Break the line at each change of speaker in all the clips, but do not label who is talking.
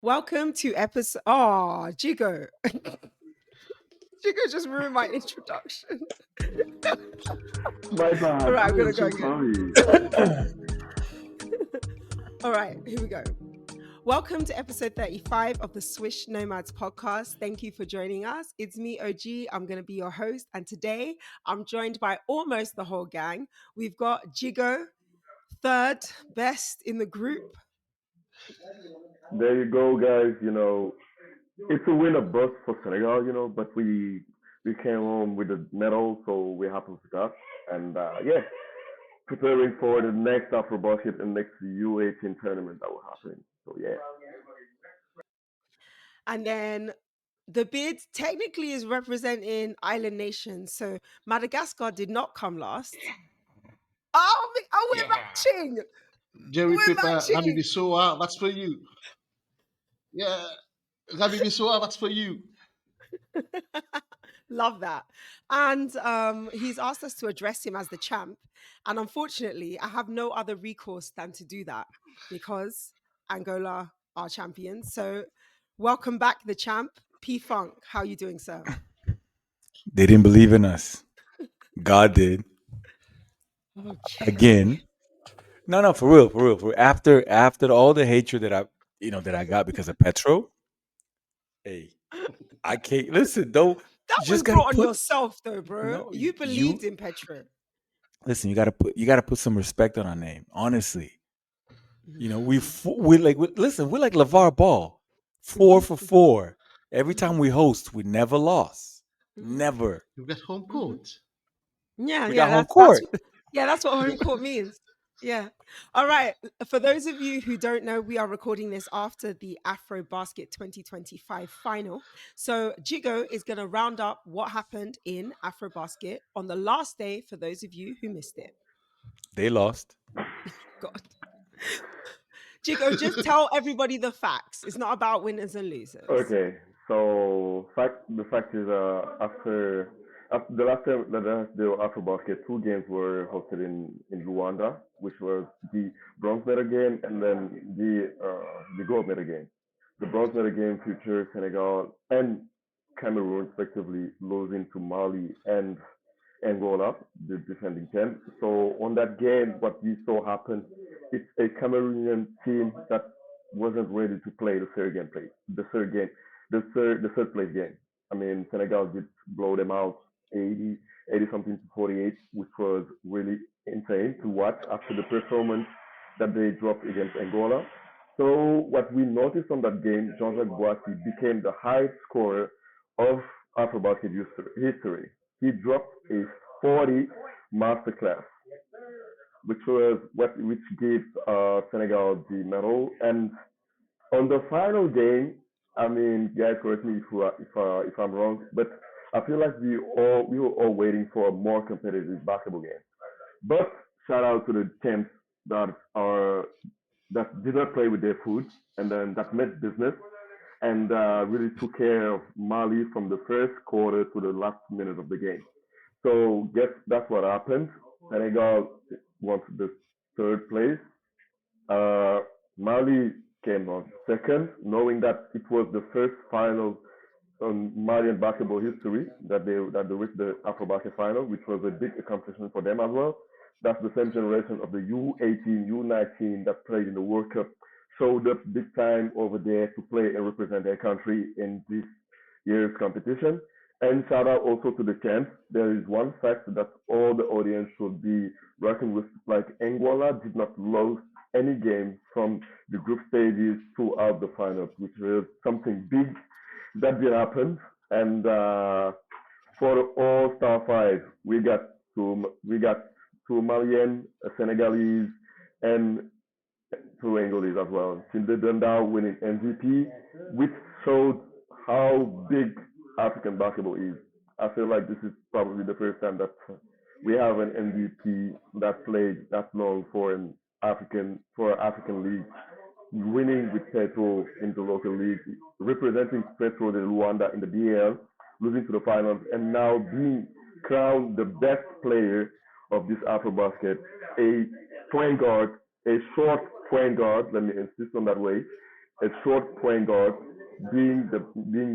Welcome to episode. Oh, Djigo. Djigo just ruined my introduction.
My bad.
All right, I'm
I
gonna
am
go
so
again.
sorry.
All right, here we go. Welcome to episode 35 of the Swish Nomads podcast. Thank you for joining us. It's me, OG. I'm going to be your host. And today I'm joined by almost the whole gang. We've got Djigo, third best in the group.
There you go, guys. It's a win of both for Senegal, but we came home with a medal, so we're happy with that. And yeah, preparing for the next AfroBasket and next U18 tournament that will happen. So yeah.
And then the bid technically is representing island nations. So Madagascar did not come last. Oh, we're
Yeah.
matching.
Jerry
We're
Pepper, Rabbi
matching.
Bisoa, that's for you. Yeah. Rabbi Bisoa, that's for you.
Love that. And he's asked us to address him as the champ. And unfortunately, I have no other recourse than to do that because Angola are champions. So welcome back, the champ. P Funk, how you doing, sir?
They didn't believe in us. God did.
Okay.
Again. No, for real, for real. After all the hatred that I got because of Petro, hey, I can't listen, don't
That
you
was
just gotta
brought on
put
yourself though, bro.
no
You
you
believed in Petro.
listen, you gotta put some respect on our name. Honestly.
Mhm.
Listen, we're like LeVar Ball. 4 for 4. Every time we host, we never lost.
Mhm.
Never.
You get home
Mhm.
court.
Yeah,
We
yeah,
got home
that's
court.
yeah, that's what home court means. Yeah. All right. For those of you who don't know, we are recording this after the AfroBasket 2025 final. So Djigo is going to round up what happened in AfroBasket on the last day for those of you who missed it.
They lost.
God. Djigo, just tell everybody the facts. It's not about winners and losers.
Okay. So the fact is, after the AfroBasket, two games were hosted in Rwanda, which was the bronze medal game and then the gold medal game. The bronze medal game featured Senegal and Cameroon respectively losing to Mali and Angola, the defending champ. So on that game, what we saw happen, it's a Cameroonian team that wasn't ready to play the third game, the third place game. I mean, Senegal did blow them out 80 something to 48, which was really insane to watch after the performance that they dropped against Angola. So what we noticed on that game, Jean-Jacques Boissy became the highest scorer of AfroBasket history. He dropped a 40 masterclass, which gave Senegal the medal. And on the final game, I mean, guys, correct me if I'm wrong, but I feel like we were all waiting for a more competitive basketball game. But shout out to the champs that are that did not play with their food and then that meant business and really took care of Mali from the first quarter to the last minute of the game. So guess that's what happened. Senegal won the third place. Uh, Mali came on second, knowing that it was the first final on Malian basketball history that they reached the AfroBasket final, which was a big accomplishment for them as well. That's the same generation of the U18, U19 that played in the World Cup, showed up big time over there to play and represent their country in this year's competition. And shout out also to the champs. There is one fact that all the audience should be working with. Like Angola did not lose any game from the group stages throughout the finals, which is something big that did happen. And for the All Star Five, we got two Malian, a Senegalese, and two Angolese as well. Cindy Dundao winning MVP, which showed how big African basketball is. I feel like this is probably the first time that we have an MVP that played that long for African league, winning with Petro in the local league, representing Petro de Luanda in the BL, losing to the finals, and now being crowned the best player of this AfroBasket, a point guard, a short point guard, let me insist on that way, a short point guard, being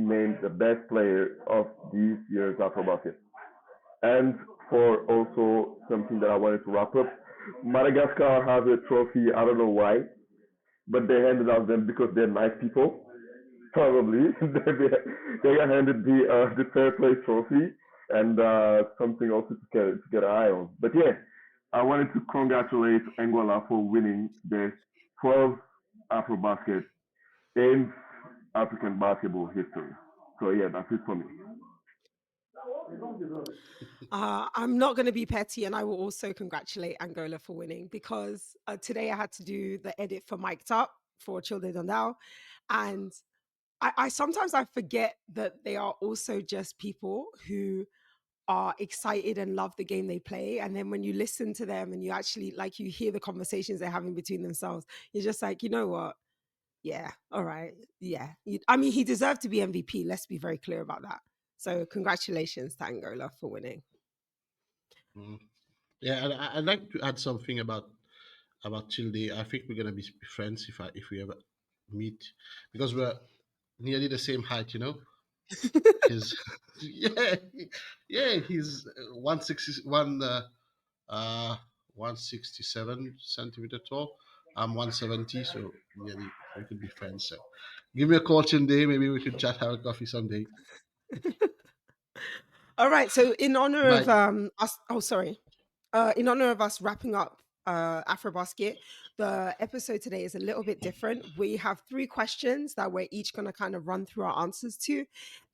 named the best player of this year's AfroBasket. And for also something that I wanted to wrap up, Madagascar has a trophy. I don't know why, but they handed out them because they're nice people. Probably they got handed the fair play trophy and something also to get an eye on. But yeah, I wanted to congratulate Angola for winning their 12th AfroBasket in African basketball history. So yeah, that's it for me.
I'm not going to be petty, and I will also congratulate Angola for winning because today I had to do the edit for Mic'd Up for Children Now, and I sometimes I forget that they are also just people who are excited and love the game they play. And then when you listen to them and you actually like you hear the conversations they're having between themselves, you're just like, you know what? Yeah, all right. Yeah. I mean, he deserved to be MVP. Let's be very clear about that. So congratulations to Angola for winning.
Mm. Yeah, and I'd like to add something about Tilde. I think we're gonna be friends if we ever meet because we're nearly the same height. You know, his yeah yeah he's 161 uh 167 centimeter tall. I'm 170, so nearly we could be friends. So give me a call someday. Maybe we could chat, have a coffee someday.
All right. So in honor of
Bye.
us, oh sorry, in honor of us wrapping up AfroBasket, the episode today is a little bit different. We have three questions that we're each going to kind of run through our answers to,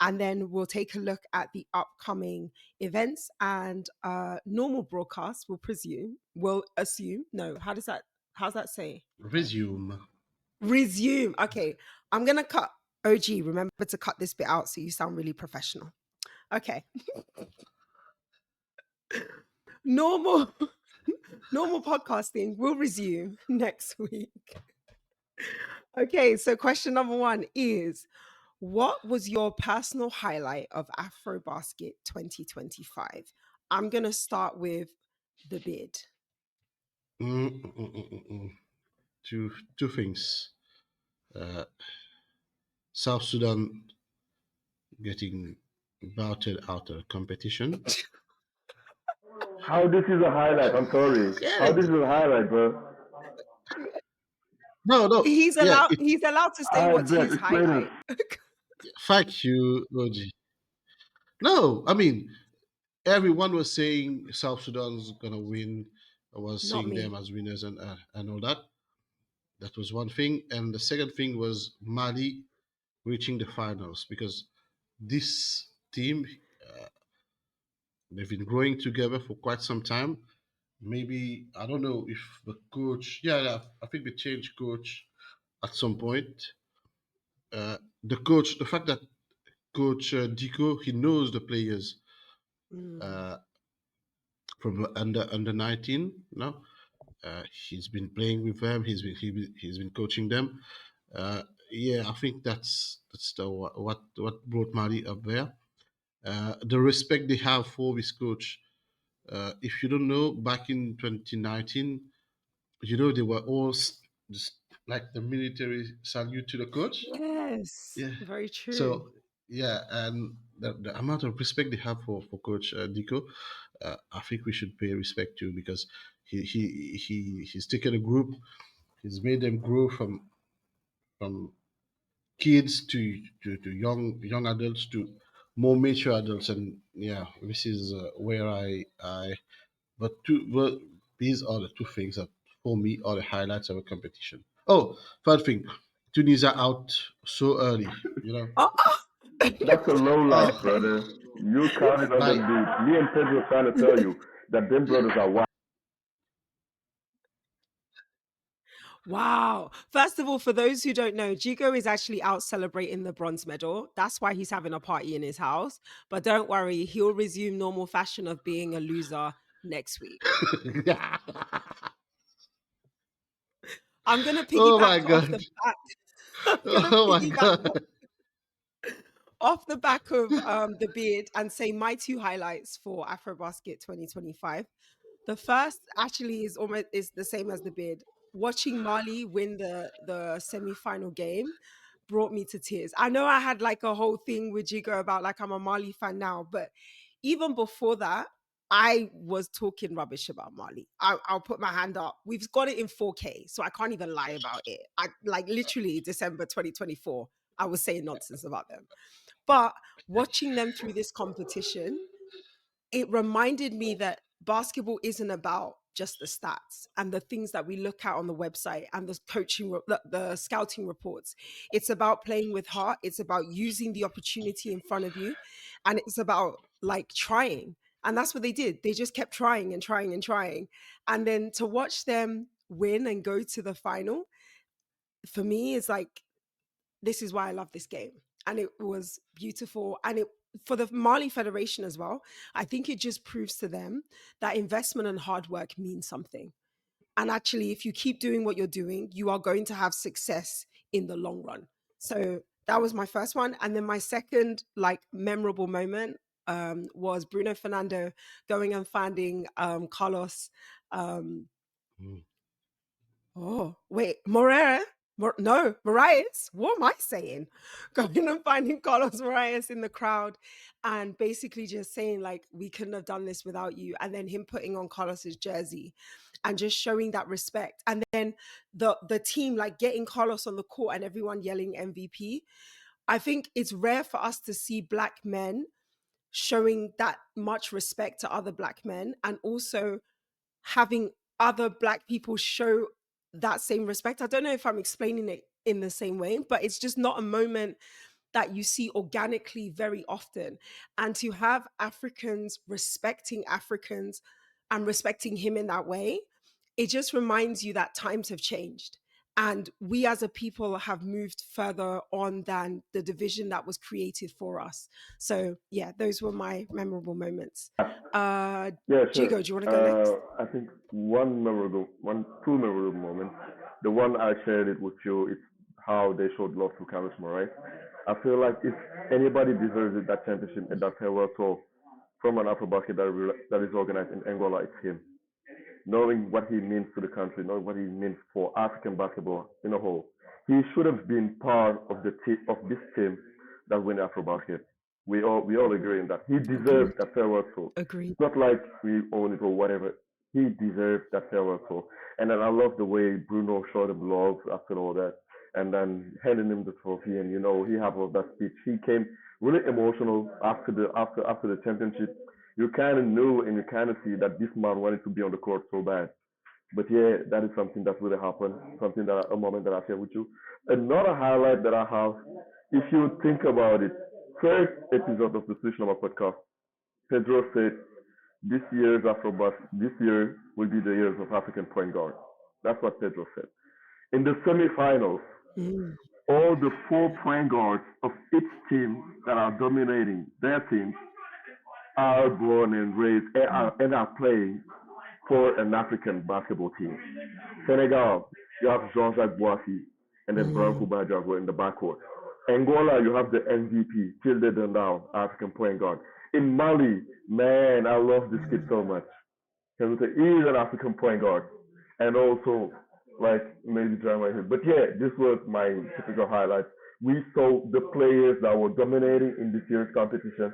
and then we'll take a look at the upcoming events and normal broadcasts. We'll assume. No, how's that say?
Resume.
Resume. Okay, I'm gonna cut. OG, remember to cut this bit out so you sound really professional. Okay. Normal normal podcasting will resume next week. Okay, so question number one is what was your personal highlight of AfroBasket 2025? I'm going to start with the bid.
Mm, mm, mm, mm, mm. Two things. Uh, South Sudan getting bouted out of competition.
How this is a highlight? I'm sorry.
Yeah.
How this is a highlight, bro?
No, no. Yeah, it.
He's allowed to say
I
what's
bet.
his
Explain it.
highlight.
Thank you, OG. No, I mean everyone was saying South Sudan's gonna win. I was
Not
seeing them
me.
as winners and all that. That was one thing, and the second thing was Mali reaching the finals because this team they've been growing together for quite some time. Maybe I don't know if the coach. Yeah, I think they changed coach at some point. The coach, the fact that coach Djigo, he knows the players
Mm.
uh, from under 19. No, he's been playing with them. He's been coaching them. Yeah, I think that's the what brought Mali up there. The respect they have for this coach. If you don't know, back in 2019, they were all just like the military salute to the coach.
Yes,
Yeah.
very true.
So yeah, and the amount of respect they have for Coach Dico, I think we should pay respect to because he's taken a group, he's made them grow from kids to young adults to more mature adults, and yeah, this is where I but these are the two things that for me are the highlights of a competition. Oh, third thing, Tunisia out so early, you know.
Oh,
That's a low life,
Oh,
brother. You counted on them
my
dudes. Me and Pedro trying to tell you that them brothers are wild.
wow. First of all, for those who don't know, Djigo is actually out celebrating the bronze medal. That's why he's having a party in his house. But don't worry, he'll resume normal fashion of being a loser next week. I'm going to
oh
piggyback
my
off the
god,
back. I'm going to
oh my
piggyback
god.
off the back of the beard and say my two highlights for AfroBasket 2025. The first actually is almost is the same as the beard. watching Mali win the semi-final game brought me to tears. I know I had like a whole thing with Jigo about like I'm a Mali fan now, but even before that, I was talking rubbish about Mali. I'll put my hand up. We've got it in 4K, so I can't even lie about it. I like literally December 2024, I was saying nonsense about them. But watching them through this competition, it reminded me that basketball isn't about just the stats and the things that we look at on the website and the the scouting reports. It's about playing with heart. It's about using the opportunity in front of you, and it's about like trying. And that's what they did. They just kept trying and trying and trying. And then to watch them win and go to the final, for me, is like, this is why I love this game. And it was beautiful. And it, for the Mali Federation as well, I think it just proves to them that investment and hard work means something. And actually, if you keep doing what you're doing, you are going to have success in the long run. So that was my first one. And then my second, like, memorable moment was Bruno Fernando going and finding Carlos. Um,
Mm.
Oh, wait, Morera? No, Marias. What am I saying? Going and finding Carlos Marias in the crowd and basically just saying, like, we couldn't have done this without you. And then him putting on Carlos's jersey and just showing that respect. And then the team, like, getting Carlos on the court and everyone yelling MVP. I think it's rare for us to see Black men showing that much respect to other Black men and also having other Black people show that same respect. I don't know if I'm explaining it in the same way, but it's just not a moment that you see organically very often. And to have Africans respecting Africans and respecting him in that way, it just reminds you that times have changed. And we as a people have moved further on than the division that was created for us. So, yeah, those were my memorable moments. Uh,
Yeah, sure.
Jigo, do you want to go next?
I think two memorable moments. The one I shared it with you, it's how they showed love to Carlos Moraes. I feel like if anybody deserves it, that championship and that farewell tour from an AfroBasket that is organized in Angola, it's him. Knowing what he means to the country, knowing what he means for African basketball in a whole. He should have been part of of this team that win AfroBasket. We all agree on that. He deserves
Agreed.
that farewell tour.
Agreed.
It's not like we own it or whatever. He deserves that farewell tour. And then I love the way Bruno showed him love after all that, and then handing him the trophy. And he have all that speech. He came really emotional after the championship. You kind of knew and you kind of see that this man wanted to be on the court so bad. But yeah, that is something that really happened. A moment that I share with you. Another highlight that I have, if you think about it, first episode of the Swish Number podcast, Pedro said this year will be the years of African point guard. That's what Pedro said. In the semifinals,
Mm.
all the 4 point guards of each team that are dominating their teams are born and raised and are playing for an African basketball team. Senegal, you have Jean-Jacques Boissy and then Branco
Mm.
Bajago in the backcourt. Angola, you have the MVP, Tilde Dendao, African point guard. In Mali, man, I love this kid so much. Can say he's an African point guard, and also like maybe drama him. But yeah, this was my typical highlight. We saw the players that were dominating in this year's competition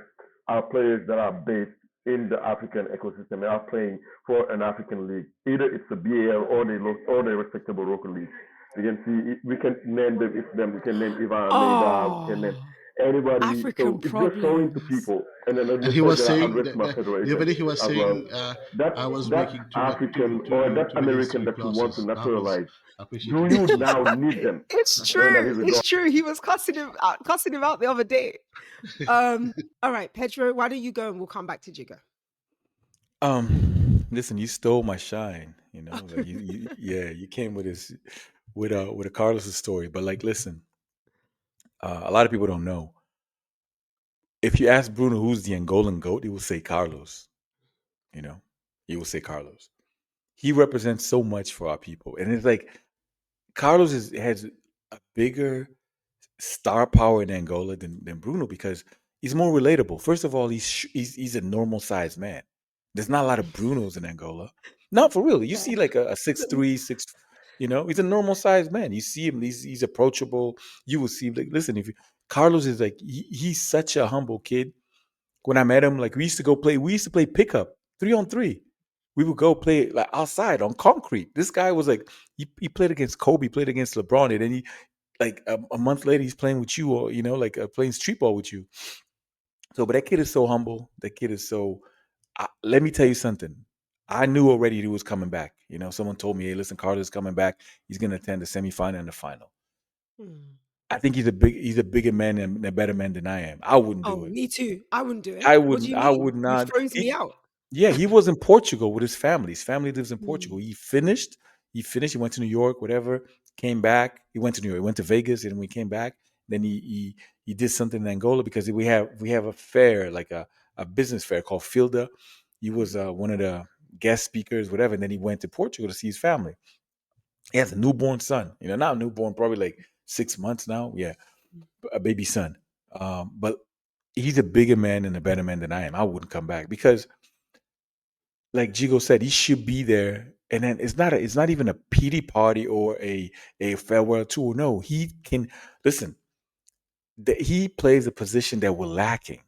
are players that are based in the African ecosystem. They are playing for an African league. Either it's the BAL or the respectable local leagues. You can see we can name them. It's them. We can name Ivan Almeida. We can name
Oh,
anybody.
African
So it's just showing to
problems.
people. And then let
And
me
he
say
was
that I
saying
address
that,
my
the other
federation
day he was
as well.
saying,
That
I was
that
making
African or that
too many
American
history
that you want to
classes. That was
naturalize, do
appreciated
you
that too.
now need them?
It's
Knowing that
true.
he's a
It's
god.
true. He was cussing him out the other day. All right, Pedro, why don't you go and we'll come back to Jigga.
Listen, you stole my shine. Like yeah, you came with this with a Carlos story. But like, listen, a lot of people don't know. If you ask Bruno who's the Angolan goat, he will say Carlos. You know, he will say Carlos. He represents so much for our people, and it's like Carlos has a bigger star power in Angola than Bruno because he's more relatable. First of all, he's a normal sized man. There's not a lot of Brunos in Angola. Not for real. You
Fair.
see like a 6'3", 6. He's a normal sized man. You see him, he's approachable. You will see, like, listen, if you, Carlos is like, he's such a humble kid. When I met him, like, we used to play pickup 3 on 3. We would go play like outside on concrete. This guy was like, he played against Kobe, played against LeBron, and then he, like, a month later, he's playing with you, or like, playing street ball with you. So, but that kid is so humble. That kid is so. Let me tell you something. I knew already he was coming back. Someone told me, "Hey, listen, Carlos is coming back. He's going to attend the semifinal and the final."
Mm.
I think he's a bigger man and a better man than I am. I wouldn't
Oh,
do it.
me too. I wouldn't do it.
I
What do
wouldn't.
you
I
mean?
would
He
not.
throws me out.
Yeah, he was in Portugal with his family. His family lives in Portugal.
Mm.
He finished. He finished. He went to New York, whatever. Came back. He went to New York. He went to Vegas, and when he came back, then he did something in Angola because we have a fair, like a business fair called Filda. He was one of the guest speakers, whatever. And then he went to Portugal to see his family. He has a newborn son. Not newborn, probably like 6 months now. Yeah, a baby son. But he's a bigger man and a better man than I am. I wouldn't come back because, like Jigo said, he should be there. And then it's not even a pity party or a farewell tour. No, he can listen. He plays a position that we're lacking.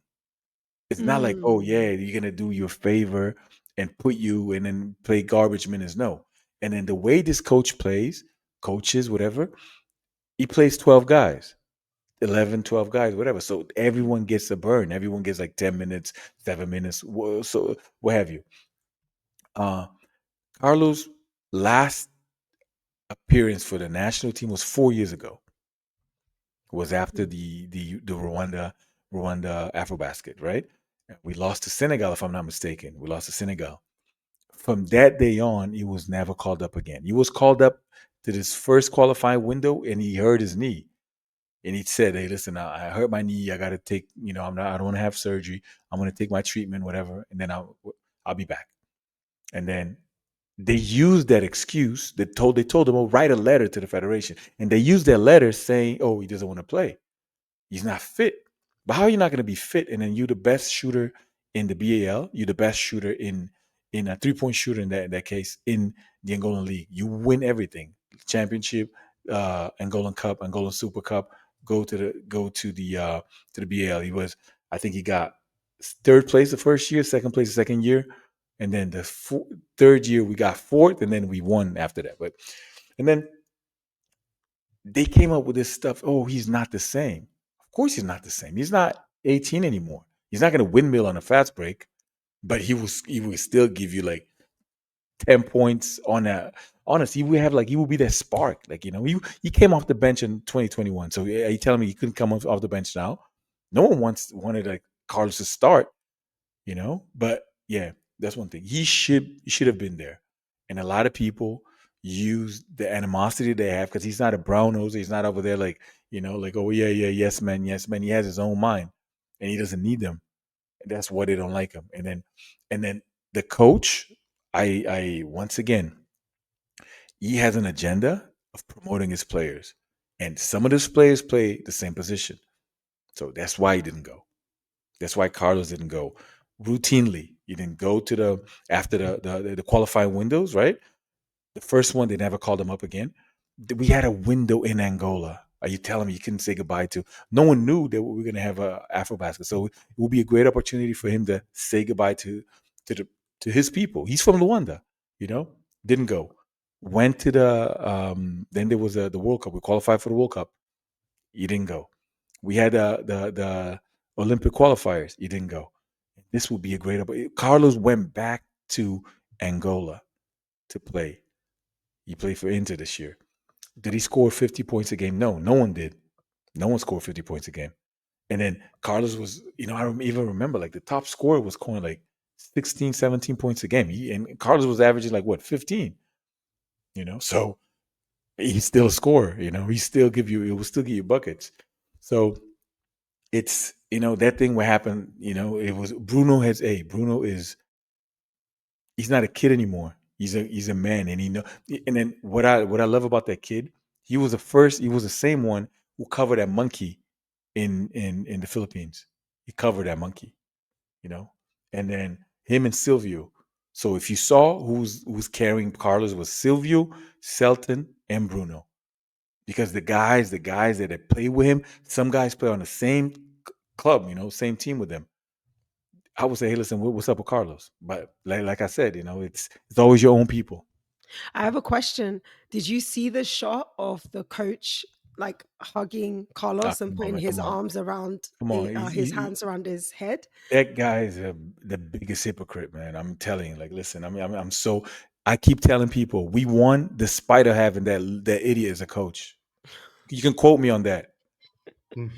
It's not like, oh
Mm.
yeah, you're gonna do your favor and put you and then play garbage minutes. No. And then the way this coach plays, coaches, whatever, he plays 12 guys. 11, 12 guys, whatever. So everyone gets a burn. Everyone gets like 10 minutes, 7 minutes, so what have you. Uh, Carlos' last appearance for the national team was 4 years ago. Was after
Mm.
the Rwanda AfroBasket, right? And we lost to Senegal, if I'm not mistaken. We lost to Senegal. From that day on, he was never called up again. He was called up to this first qualifying window, and he hurt his knee. And he said, "Hey, listen, I hurt my knee. I got to take. I don't want to have surgery. I'm going to take my treatment, whatever, and then I'll be back." And then they used that excuse. They told him, "Oh, write a letter to the federation," and they used that letter saying, "Oh, he doesn't want to play. He's not fit." But how are you not going to be fit? And then you the best shooter in the BAL. You're the best shooter in a 3 point shooter in that case in the Angolan league. You win everything: championship, Angolan Cup, Angolan Super Cup. Go to the BAL. I think he got third place the first year, second place the second year, and then the third year we got fourth, and then we won after that. But and then they came up with this stuff. Oh, he's not the same. Of course, he's not the same. He's not 18 anymore. He's not going to windmill on a fast break, but he will still give you like 10 points on a. Honestly, he will be that spark. Like he came off the bench in 2021. So are you telling me he couldn't come off the bench now? No one wanted like Carlos to start. But yeah, that's one thing. He should have been there, and a lot of people use the animosity they have because he's not a brown nose. He's not over there like like, oh yeah, yeah, yes man, yes man. He has his own mind, and he doesn't need them. And that's why they don't like him. And then the coach, I once again, he has an agenda of promoting his players, and some of his players play the same position, so that's why he didn't go. That's why Carlos didn't go routinely. He didn't go to the after the qualifying windows, right? The first one they never called him up again. We had a window in Angola. Are you telling me you couldn't say goodbye to? No one knew that we were going to have a AfroBasket, so it will be a great opportunity for him to say goodbye to the to his people. He's from Luanda, you know. Didn't go. Went to the then there was the World Cup. We qualified for the World Cup. He didn't go. We had the Olympic qualifiers. He didn't go. This would be a great opportunity. Carlos went back to Angola to play. He played for Inter this year. Did he score 50 points a game? No, no one did. No one scored 50 points a game. And then Carlos was, I don't even remember, like the top scorer was scoring like 16, 17 points a game. And Carlos was averaging like what, 15, So he's still a scorer, he will still give you buckets. So it's, that thing what happened, it was Bruno is, he's not a kid anymore. He's a man, and and then what I love about that kid, he was the same one who covered that monkey in the Philippines. He covered that monkey, you know, and then him and Silvio. So if you saw who's carrying Carlos was Silvio, Selton, and Bruno, because the guys that play with him, some guys play on the same club, same team with them. I would say, hey, listen, what's up with Carlos? But like I said, it's always your own people.
I have a question. Did you see the shot of the coach like hugging
Ah,
Carlos and
come on,
putting
man,
his
come on,
arms around
come on.
his hands around his head?
That guy is the biggest hypocrite, man. I'm telling you. Like, listen, I mean, I'm so. I keep telling people we won despite of having that idiot as a coach. You can quote me on that.
Mm.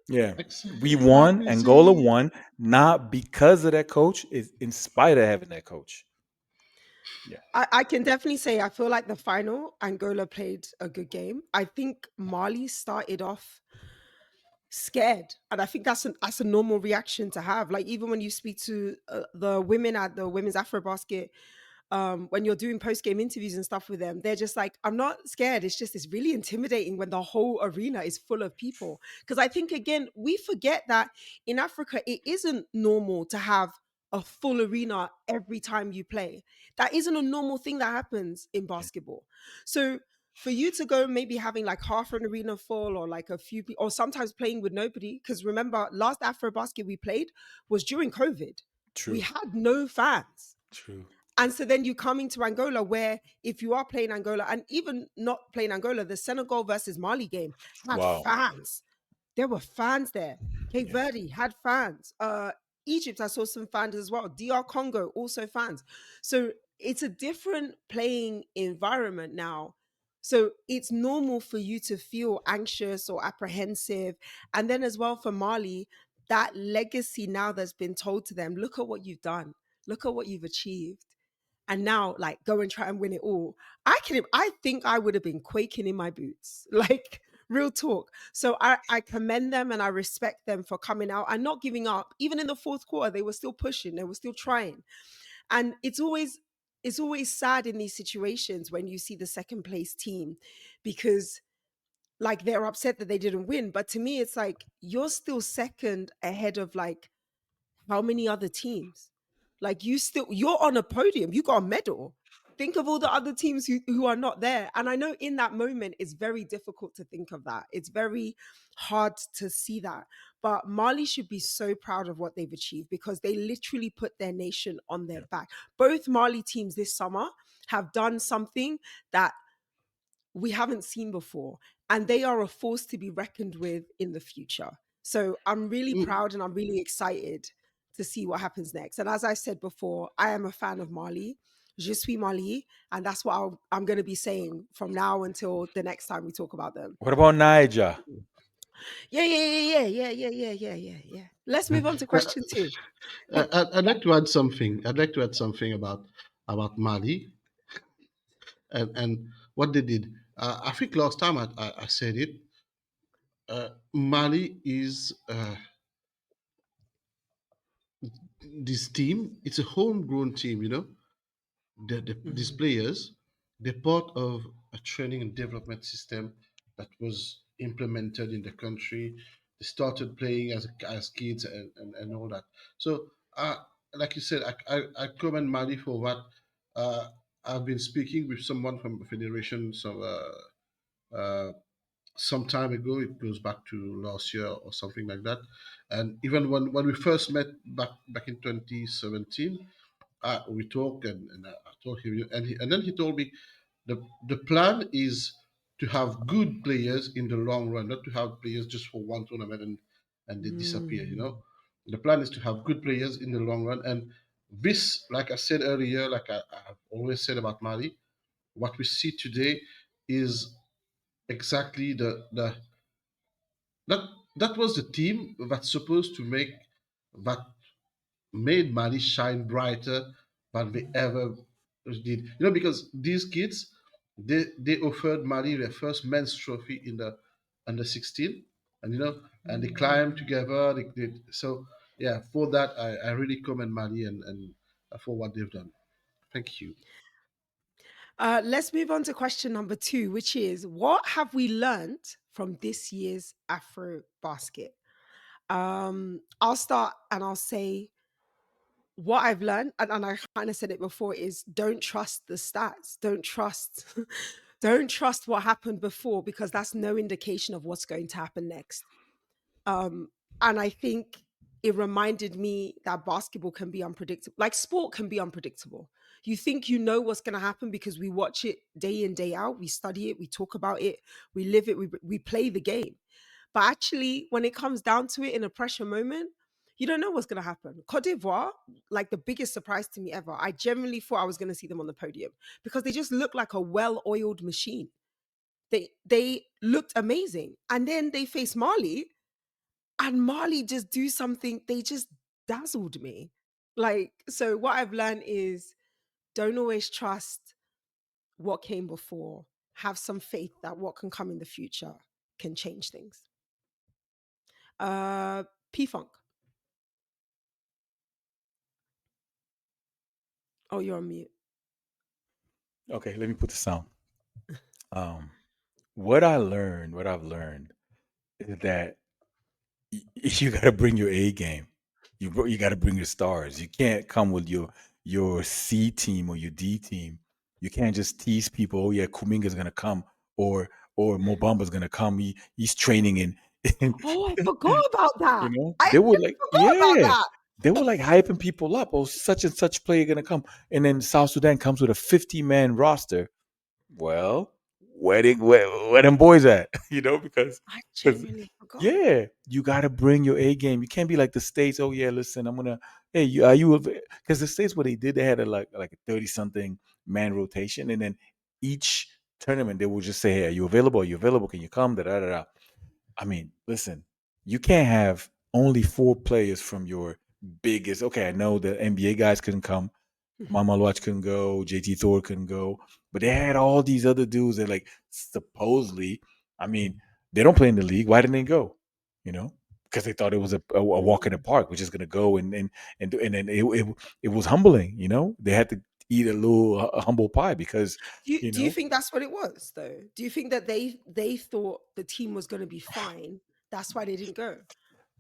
Yeah, we
Let
won.
me
Angola
see.
won not because of that coach. Is in spite of having that coach. Yeah,
I can definitely say I feel like the final Angola played a good game. I think Mali started off scared, and I think that's a normal reaction to have. Like even when you speak to the women at the women's AfroBasket, when you're doing post game interviews and stuff with them, they're just like, I'm not scared. It's just it's really intimidating when the whole arena is full of people. Because I think again we forget that in Africa it isn't normal to have a full arena every time you play. That isn't a normal thing that happens in
yeah,
basketball. So for you to go maybe having like half an arena full or like a few people or sometimes playing with nobody, because remember last Afro basket we played was during COVID. We
true,
had no fans.
true.
And so then you come into Angola, where if you are playing Angola and even not playing Angola, the Senegal versus Mali game had
Wow.
fans. There were fans there. Cape
Yeah,
Verde had fans. Egypt, I saw some fans as well. DR Congo, also fans. So it's a different playing environment now. So it's normal for you to feel anxious or apprehensive. And then as well for Mali, that legacy now that's been told to them, look at what you've done. Look at what you've achieved, and now like go and try and win it all. I think I would have been quaking in my boots. Like real talk. So I commend them and I respect them for coming out and not giving up. Even in the fourth quarter, they were still pushing, they were still trying. And it's always sad in these situations when you see the second place team, because like they're upset that they didn't win. But to me, it's like you're still second ahead of like how many other teams? Like you're on a podium, you got a medal. Think of all the other teams who are not there. And I know in that moment it's very difficult to think of that. It's very hard to see that. But Mali should be so proud of what they've achieved because they literally put their nation on their
yeah.
back. Both Mali teams this summer have done something that we haven't seen before, and they are a force to be reckoned with in the future. So I'm really
Mm.
proud and I'm really excited to see what happens next. And as I said before, I am a fan of Mali. Je suis Mali, and that's what I'm going to be saying from now until the next time we talk about them.
What about Niger?
Yeah, yeah, yeah, yeah, yeah, yeah, yeah, yeah, yeah. Let's move on to
Uh,
question two.
I'd like to add something. I'd like to add something about Mali and what they did. I think last time I said it. Mali is this team. It's a homegrown team. These
Mhm.
players, they're part of a training and development system that was implemented in the country. They started playing as kids and all that. So, like you said, I commend Mali for what. Uh, I've been speaking with someone from the federation uh, some time ago. It goes back to last year or something like that. And even when we first met back in 2017, we talked and I told him, and then he told me the plan is to have good players in the long run, not to have players just for one tournament and they disappear.
Mm.
The plan is to have good players in the long run, and this, like I said earlier, like I've always said about Mali, what we see today is exactly the that that was the team that's supposed to make that made Mali shine brighter than they ever did. Because these kids, they offered Mali their first men's trophy in the under 16, and and they climbed
Mm.
together. So yeah, for that I really commend Mali and for what they've done. Thank you.
Let's move on to question number two, which is what have we learned from this year's Afro Basket? I'll start and I'll say what I've learned, and I kind of said it before, is don't trust the stats. Don't trust, don't trust what happened before, because that's no indication of what's going to happen next. Um, and I think it reminded me that basketball can be unpredictable. Like sport can be unpredictable. You think you know what's going to happen because we watch it day in, day out. We study it, we talk about it, we live it, we play the game. But actually, when it comes down to it in a pressure moment, you don't know what's going to happen. Cote d'Ivoire, like the biggest surprise to me ever. I genuinely thought I was going to see them on the podium because they just look like a well-oiled machine. They looked amazing, and then they face Mali, and Mali just do something. They just dazzled me. Like, so what I've learned is don't always trust what came before. Have some faith that what can come in the future can change things. Uh, P Funk. Oh, you're on mute.
Okay, let me put the sound. Um, what I've learned is that you got to bring your A game. You got to bring your stars. You can't come with your C team or your D team. You can't just tease people. Oh yeah, Kuminga's gonna come, or Mobamba's gonna come. He's training in
Oh, I forgot about
you
that.
know,
I
they were like,
forgot about
yeah,
that.
they were like hyping people up. Oh, such and such player gonna come, and then South Sudan comes with a 50-man roster. Well, where them boys at?
I
Because
genuinely forgot.
yeah, you got to bring your A game. You can't be like the states. Oh yeah, listen, I'm gonna. Hey, are you? Because the states, what they did, they had a like a 30 something man rotation, and then each tournament they would just say, hey, are you available? Are you available? Can you come? Da da da. Da. I mean, listen, you can't have only four players from your biggest. Okay, I know the NBA guys couldn't come.
Mhm.
Mama Watch couldn't go, JT Thor couldn't go, but they had all these other dudes that like supposedly, I mean, they don't play in the league. Why didn't they go? You know, because they thought it was a walk in the
Mm.
park. We're just gonna go and then it was humbling. You know, they had to eat a little humble pie because you
Do you
know,
think that's what it was though? Do you think that they thought the team was going to be fine? That's why they didn't go.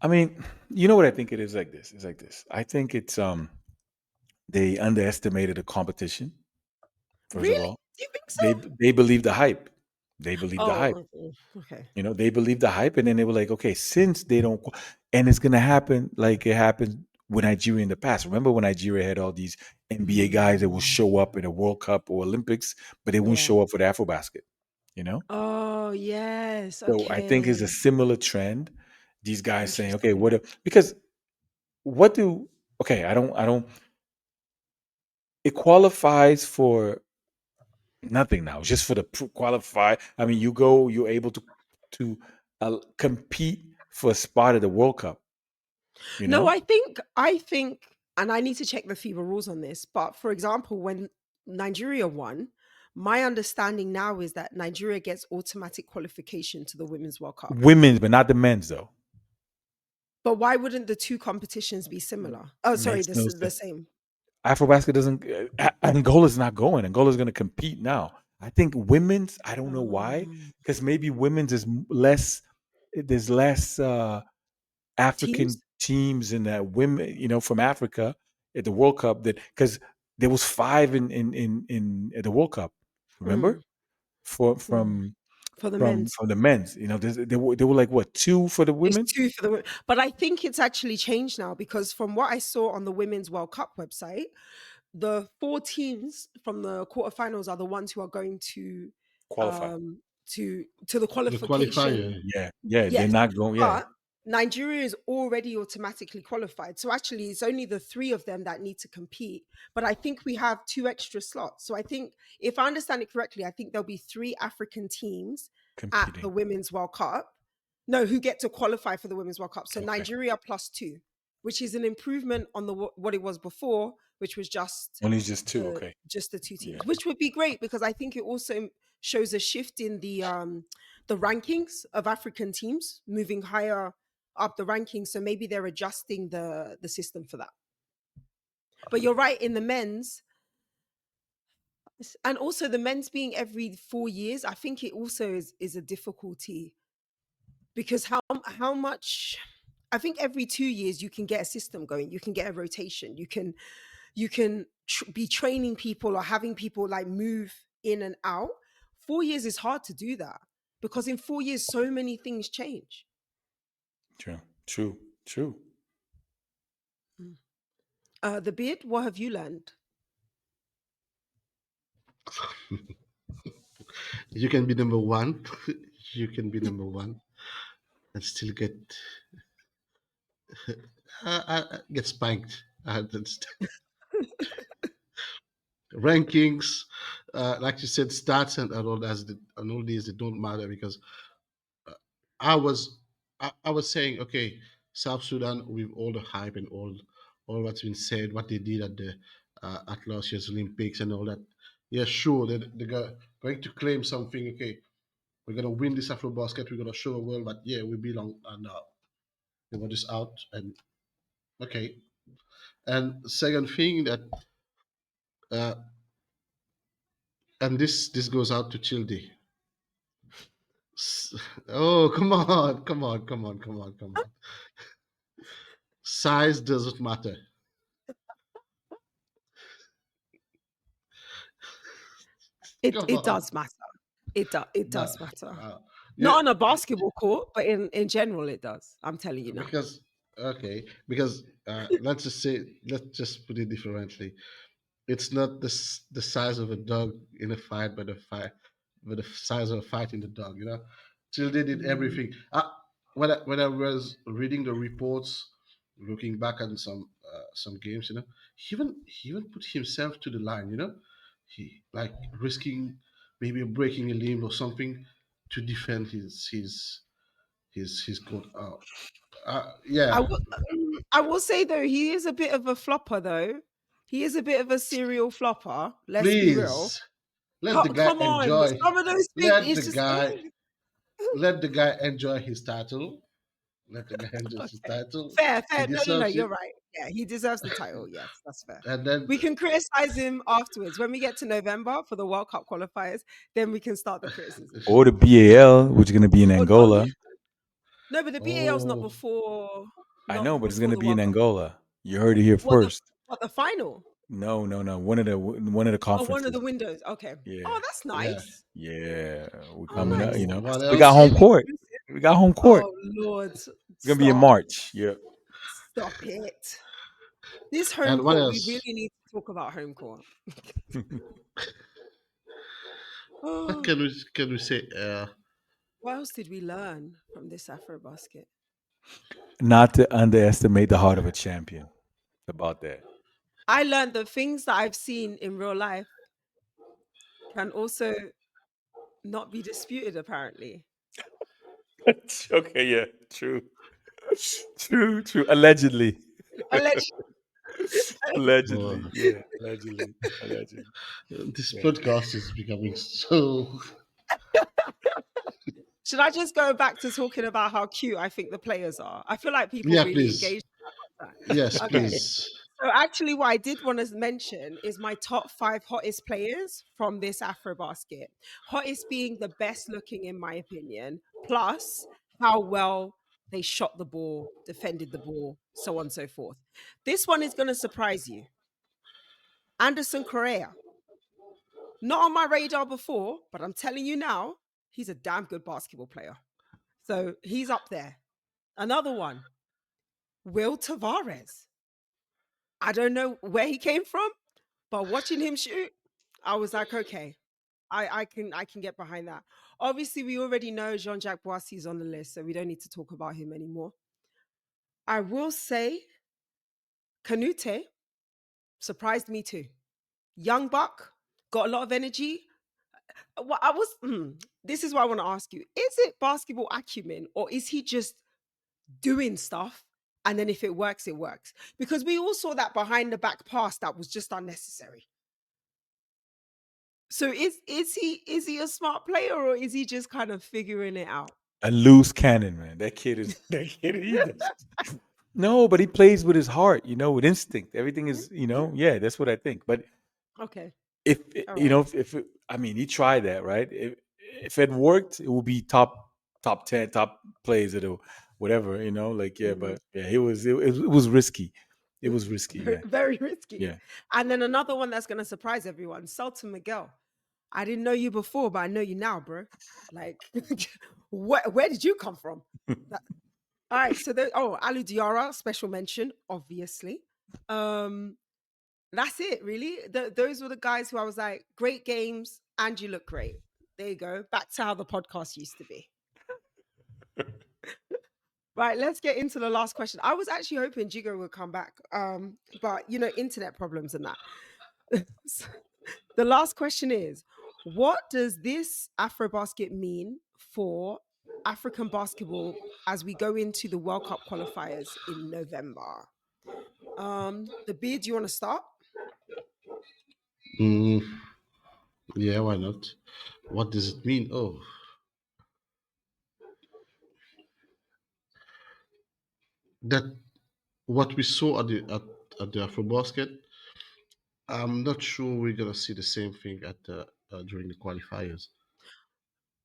I mean, you know what I think it is like this. It's like this. I think it's they underestimated the competition. First of
Really?
all,
Do you think so?
they believe the hype. They believe the hype.
Oh, okay.
You know, they believed the hype, and then they were like, okay, since they don't, and it's gonna happen like it happened with Nigeria in the past. Remember when Nigeria had all these NBA guys that will
Mm,
show up in a World Cup or Olympics, but they won't
yeah.
show up for the AfroBasket. You know,
Oh, yes.
so I think it's a
Okay.
similar trend. These guys saying, okay,
Interesting.
because what do I don't it qualifies for nothing now. It's just for the qualify. I mean, you're able to compete for a spot at the World Cup. You
No,
know,
I think, and I need to check the FIBA rules on this, but for example, when Nigeria won, my understanding now is that Nigeria gets automatic qualification to the Women's World Cup.
women's, but not the men's though.
But why wouldn't the two competitions be similar? Oh, sorry,
Makes no
the
sense.
same.
AfroBasket doesn't. Angola's not going. Angola's going to compete now. I think women's. I don't know why,
Um,
because maybe women's is less. There's less African
teams?
teams in that women. You know, from Africa at the World Cup. That because there was five in at the World Cup.
Mm,
Remember, for
mm. For the men's.
from the men's. You know, they were like what, two for the
It's
women.
two for the women. But I think it's actually changed now because from what I saw on the Women's World Cup website, the four teams from the quarterfinals are the ones who are going
Qualify.
um to the
The qualifier.
qualification.
Yeah, they're
Yes,
not going. Yeah,
but Nigeria is already automatically qualified. So actually it's only the three of them that need to compete. But I think we have two extra slots. So I think if I understand it correctly, I think there'll be three African teams at the
competing.
Women's World Cup. No, who get to qualify for the Women's World Cup. So
Okay,
Nigeria plus two, which is an improvement on what it was before, which was
only just two. Okay.
just the two
Yeah.
teams, which would be great because I think it also shows a shift in the rankings of African teams moving higher up the rankings. So maybe they're adjusting the system for that. But you're right in the men's, and also the men's being every 4 years. I think it also is a difficulty because how much. I think every 2 years you can get a system going. You can get a rotation. You can be training people or having people like move in and out. 4 years is hard to do that because in 4 years so many things change.
True. True. True.
Mm. The beard, what have you learned?
You can be number one. You can be number one and still get spanked. That's rankings, like you said, stats and all these, they don't matter because I was I was saying, okay, South Sudan with all the hype and all what's been said, what they did at the at last year's Olympics and all that. Yeah, sure, they're going to claim something. Okay, we're gonna win this AfroBasket. We're gonna show the world that yeah, we belong. And they were just out and okay. And second thing that uh, and this goes out to Childe. Oh, come on, come on, come on, come on, come on. Size doesn't matter.
It
Come
it
on.
does matter. It
No,
does matter.
yeah,
Not on a basketball court, but in general it does. I'm telling you now.
because okay, because let's just put it differently. It's not the size of a dog in a fight, but the size of a fight in the dog. You know, till they did
Mm.
everything. When I was reading the reports, looking back on some games, you know, he even put himself to the line. You know, he like risking maybe breaking a limb or something to defend his court.
I
Yeah,
will I will say though, he is a bit of a flopper though. He is a bit of a serial flopper. Let's be real.
please let the guy
Come on,
enjoy.
some of those things
Let the
is just
guy let the guy enjoy his title. Let the guy enjoy his
okay.
title.
Fair,
He
fair. No, no, no.
deserves it.
You're right. Yeah, he deserves the title. Yes, that's fair.
And then
We can criticize him afterwards when we get to November for the World Cup qualifiers. Then we can start the criticism.
Or the BAL, which is going to be in
Oh no,
Angola.
no, but the BAL's not
oh,
before,
I
not
know, but it's going
before
to
the
be in
World Cup.
Angola. You heard it here
What
first.
the final?
No, no, no. One of the
Oh, one of
conferences.
the windows. Okay.
Yeah,
Oh, that's
yeah.
nice.
yeah. We're
Oh,
coming up.
nice.
You
Oh,
know,
what
That's
we got home
else?
exclusive.
court.
Exclusive.
We got home court.
Oh Lord,
It's gonna be in
stop,
March. Yeah.
stop it. This home
And what
court, we really
else?
need to talk about home court.
What
Oh,
can we say?
what else did we learn from this AfroBasket?
Not to underestimate the heart of a champion. About that.
I learned that things that I've seen in real life can also not be disputed, apparently.
Okay. Yeah. True. True. True. Allegedly.
Allegedly.
Oh,
Allegedly. Yeah. Allegedly. Allegedly.
this
Yeah.
podcast is becoming so.
Should I just go back to talking about how cute I think the players are? I feel like people
Yeah,
really
please.
engage with
Yes,
that. Okay.
please.
So actually, what I did want to mention is my top 5 hottest players from this AfroBasket. Hottest being the best looking, in my opinion, plus how well they shot the ball, defended the ball, so on and so forth. This one is going to surprise you. Anderson Correa, not on my radar before, but I'm telling you now, he's a damn good basketball player. So he's up there. Another one, Will Tavares. I don't know where he came from, but watching him shoot, I was like, okay, I can get behind that. Obviously, we already know Jean-Jacques Boissy is on the list, so we don't need to talk about him anymore. I will say Canute surprised me too. Young buck, got a lot of energy. What I was this is what I want to ask you. Is it basketball acumen or is he just doing stuff and then if it works, it works? Because we all saw that behind the back pass that was just unnecessary. So is he a smart player or is he just kind of figuring it out?
A loose cannon, man. That kid is. That kid. He does. No, but he plays with his heart. With instinct. Everything
Yeah,
is.
yeah.
Yeah, that's what I think. But
Okay.
if
All right.
I mean, he tried that, right? If it worked, it would be top 10, top plays. whatever, like yeah,
Mhm.
but yeah, it was risky. It was risky,
Very,
man.
very risky.
Yeah.
And then another one that's gonna surprise everyone, Sultan Miguel. I didn't know you before, but I know you now, bro. Like, where did you come from? That- all right, so Ali Diarra, special mention, obviously. Um, that's it, really. Those were the guys who I was like, great games, and you look great. There you go. Back to how the podcast used to be. Right, let's get into the last question. I was actually hoping Jigo would come back, but internet problems and that. So, the last question is, what does this AfroBasket mean for African basketball as we go into the World Cup qualifiers in November? The beard, do you want to start?
Mm, yeah, why not? What does it mean? Oh, that what we saw at the AfroBasket. I'm not sure we're gonna see the same thing at during the qualifiers.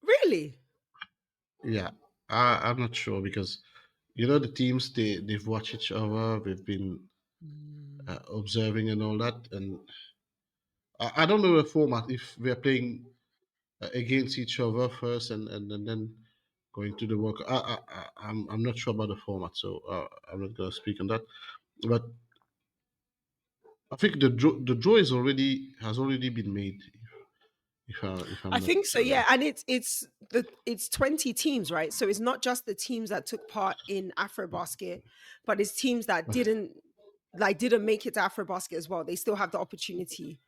Really?
Yeah, I'm not sure because the teams they've watched each other, they've been
Mm.
observing and all that, and I don't know the format if they're playing against each other first and then going to the work. I'm not sure about the format, so I'm not gonna speak on that. But I think the draw has already been made. If
I
I'm not
think so, yeah. And it's 20 teams, right? So it's not just the teams that took part in AfroBasket, but it's teams that didn't make it to AfroBasket as well. They still have the opportunity,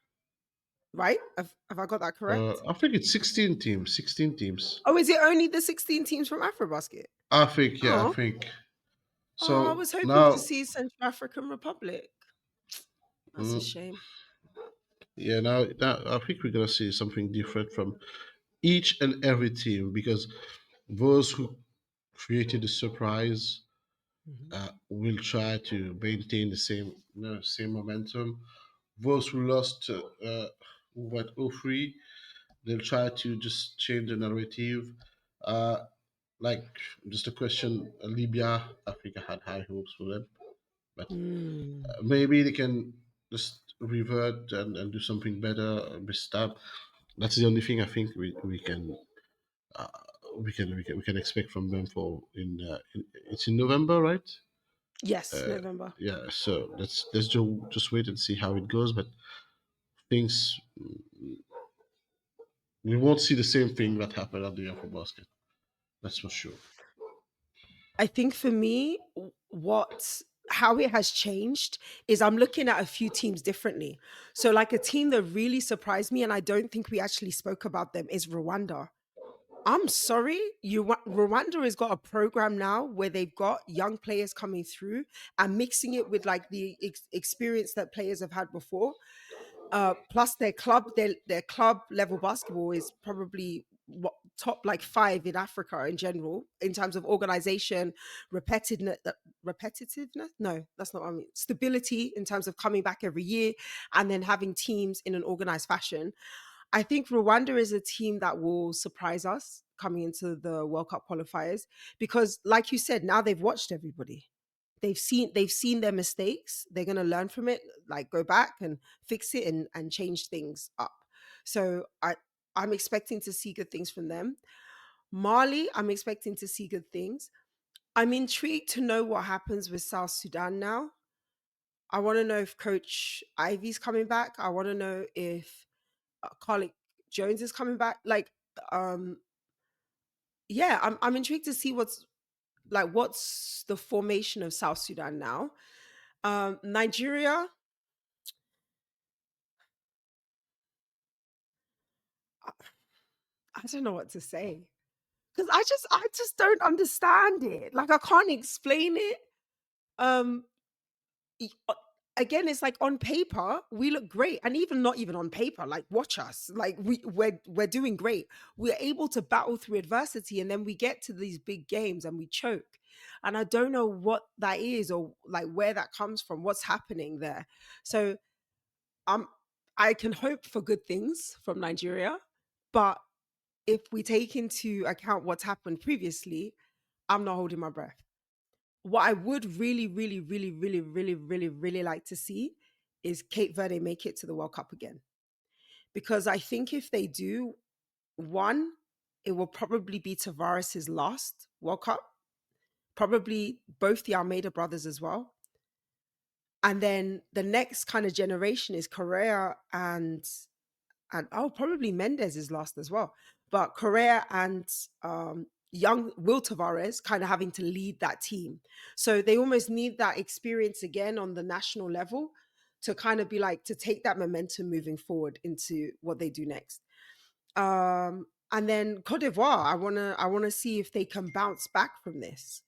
right? Have I got that correct?
I think it's 16 teams. 16 teams.
Oh, is it only the 16 teams from AfroBasket?
I think, yeah, I
Oh,
think.
I
So
was hoping to
now,
see Central African Republic. That's a
mm,
shame.
yeah, now I think we're gonna see something different from each and every team because those who created the surprise
Mhm.
will try to maintain the same momentum. Those who lost, who went 0-3, they'll try to just change the narrative. Uh, like just a question, Libya, I think I had high hopes for them, but
Mm.
maybe they can just revert and do something better this time. That's the only thing I think uh, we can expect from them for it's in November, right?
Yes, November.
Yeah, so let's just wait and see how it goes. But things we won't see the same thing that happened at the Afro Basket. That's for sure.
I think for me, what how it has changed is I'm looking at a few teams differently. So, like a team that really surprised me, and I don't think we actually spoke about them, is Rwanda. I'm sorry, Rwanda has got a program now where they've got young players coming through and mixing it with like the experience that players have had before. Plus their club level basketball is probably top like five in Africa in general in terms of organization, repetitiveness. Repetitiveness? No, that's not what I mean. Stability in terms of coming back every year and then having teams in an organized fashion. I think Rwanda is a team that will surprise us coming into the World Cup qualifiers because, like you said, now they've watched everybody. They've seen their mistakes. They're gonna learn from it, like go back and fix it and change things up. So I'm expecting to see good things from them. Mali, I'm expecting to see good things. I'm intrigued to know what happens with South Sudan now. I want to know if Coach Ivy's coming back. I want to know if Carlick Jones is coming back. Like, yeah, I'm intrigued to see what's the formation of South Sudan now. Nigeria, I, I don't know what to say because I just don't understand it. Like, I can't explain it. Um, y- uh, Again, it's like on paper we look great, and even not even on paper, like watch us, like we're doing great. We're able to battle through adversity, and then we get to these big games and we choke. And I don't know what that is or like where that comes from, what's happening there. So um I can hope for good things from Nigeria, but if we take into account what's happened previously, I'm not holding my breath. what I would really, really, really, really, really, really, really like to see is Cape Verde make it to the World Cup again. Because I think if they do, one, it will probably be Tavares' last World Cup, probably both the Almeida brothers as well. And then the next kind of generation is Correa and oh, probably Mendes is last as well. But Correa and young Will Tavares kind of having to lead that team. So they almost need that experience again on the national level to kind of be like to take that momentum moving forward into what they do next. And then Cote d'Ivoire, I wanna see if they can bounce back from this.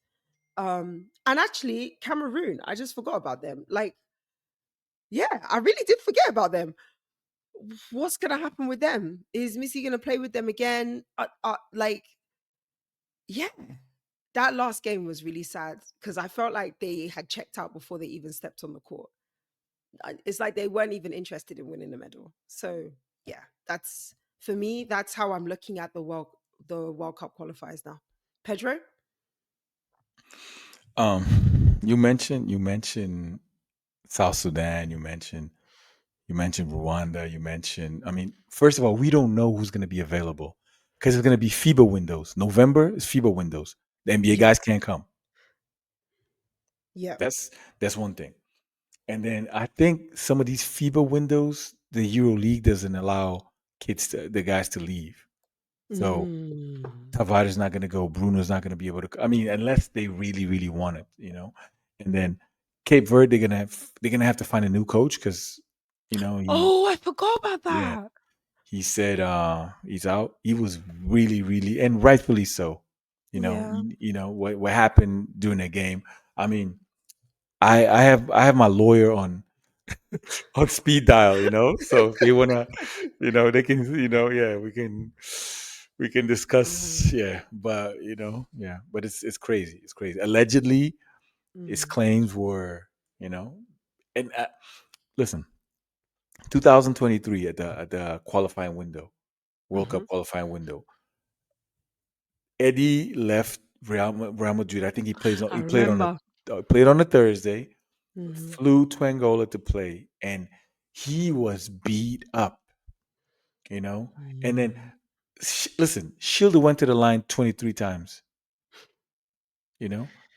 And actually Cameroon, I just forgot about them. Like, yeah, I really did forget about them. What's gonna happen with them? Is Missy gonna play with them again? Like, yeah, that last game was really sad because I felt like they had checked out before they even stepped on the court. It's like they weren't even interested in winning the medal. So yeah, that's for me. That's how I'm looking at the World Cup qualifiers now. Pedro.
You mentioned South Sudan. You mentioned Rwanda. You mentioned. I mean, first of all, we don't know who's going to be available because it's going to be FIBA windows. November is FIBA windows. The NBA
Yeah,
guys can't come.
yeah.
That's one thing. And then I think some of these FIBA windows, the Euro League doesn't allow the guys to leave. So
Mm.
Tavares not going to go. Bruno's not going to be able to. I mean, unless they really, really want it. And then Cape Verde, they're gonna have to find a new coach because, he
Oh, I forgot about
yeah
that.
he said he's out. He was really, really, and rightfully so.
Yeah.
What happened during the game. I mean, I have my lawyer on speed dial, so if they wanna, they can, yeah, we can discuss,
Mm,
yeah, but yeah, but it's crazy. It's crazy. Allegedly, his
mm,
claims were, you know, and listen, 2023 at the qualifying window, World Cup
mhm.
qualifying window, Eddie left Real Madrid. I think
I
he played on
remember.
a Thursday,
Mhm.
flew to Angola to play, and he was beat up, and then
Mm.
listen, Schilder went to the line 23 times.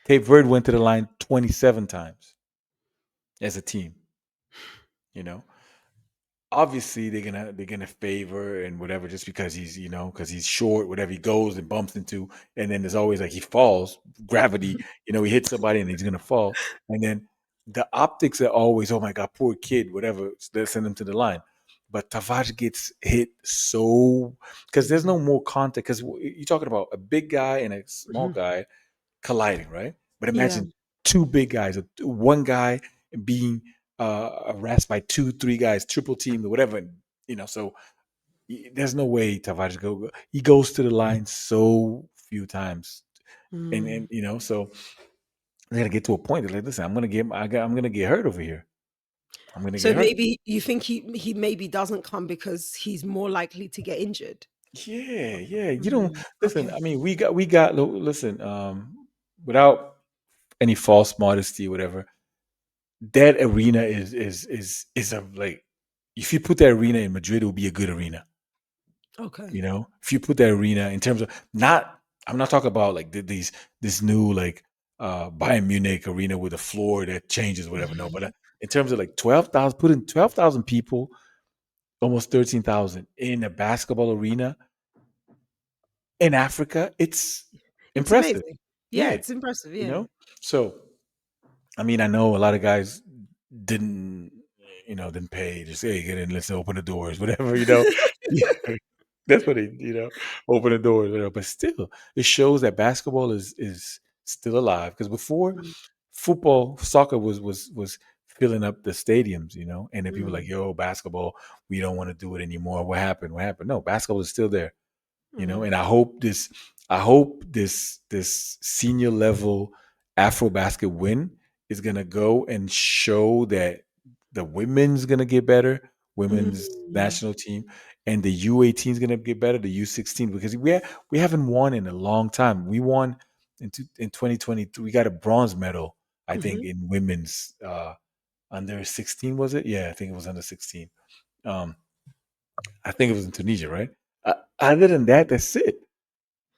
Cape Verde went to the line 27 times as a team. You know, obviously they're gonna favor and whatever just because he's short, whatever he goes and bumps into, and then there's always like he falls, gravity. He hits somebody and he's gonna fall, and then the optics are always, oh my god, poor kid, whatever. They send him to the line. But Tavares gets hit so because there's
Mhm.
no more contact because you're talking about a big guy and a small
Mhm.
guy colliding, right? But
Yeah.
imagine two big guys, one guy being harassed by two, three guys, triple team or whatever. So there's no way Tavares he goes to the line so few times, and
Mm.
so they're gonna get to a point. They're like, listen, I'm gonna get hurt over here. I'm gonna
So
get hurt.
maybe you think he maybe doesn't come because he's more likely to get injured.
Yeah, yeah. You don't
Mm.
listen.
Okay.
I mean, we got listen. Without any false modesty, whatever, that arena is a like if you put that arena in Madrid, it would be a good arena.
Okay.
If you put that arena in terms of not, I'm not talking about like this new like Bayern Munich arena with a floor that changes whatever. No, but
Mhm.
in terms of like 12,000, put in 12,000 people, almost 13,000 in a basketball arena in Africa, it's
It's
impressive.
amazing. Yeah,
Yeah,
it's impressive.
you
Yeah.
know. So I mean, I know a lot of guys didn't, didn't pay. Just hey, get in, let's open the doors, whatever. Yeah, that's what open the doors, whatever. But still, it shows that basketball is still alive. Because before,
Mm,
football, soccer was filling up the stadiums, and then people were like,
mm,
yo, basketball, we don't want to do it anymore. What happened? What happened? No, basketball is still there.
mm,
And I hope this senior level AfroBasket win is gonna go and show that the women's gonna get better, women's
mm,
national team, and the U18 is gonna get better, the U16, because we haven't won in a long time. We won in 2023 we got a bronze medal, I think,
Hmm.
in women's under 16, was it? Yeah, I think it was under 16. Um, I think it was in Tunisia, right? Other than that, that's it.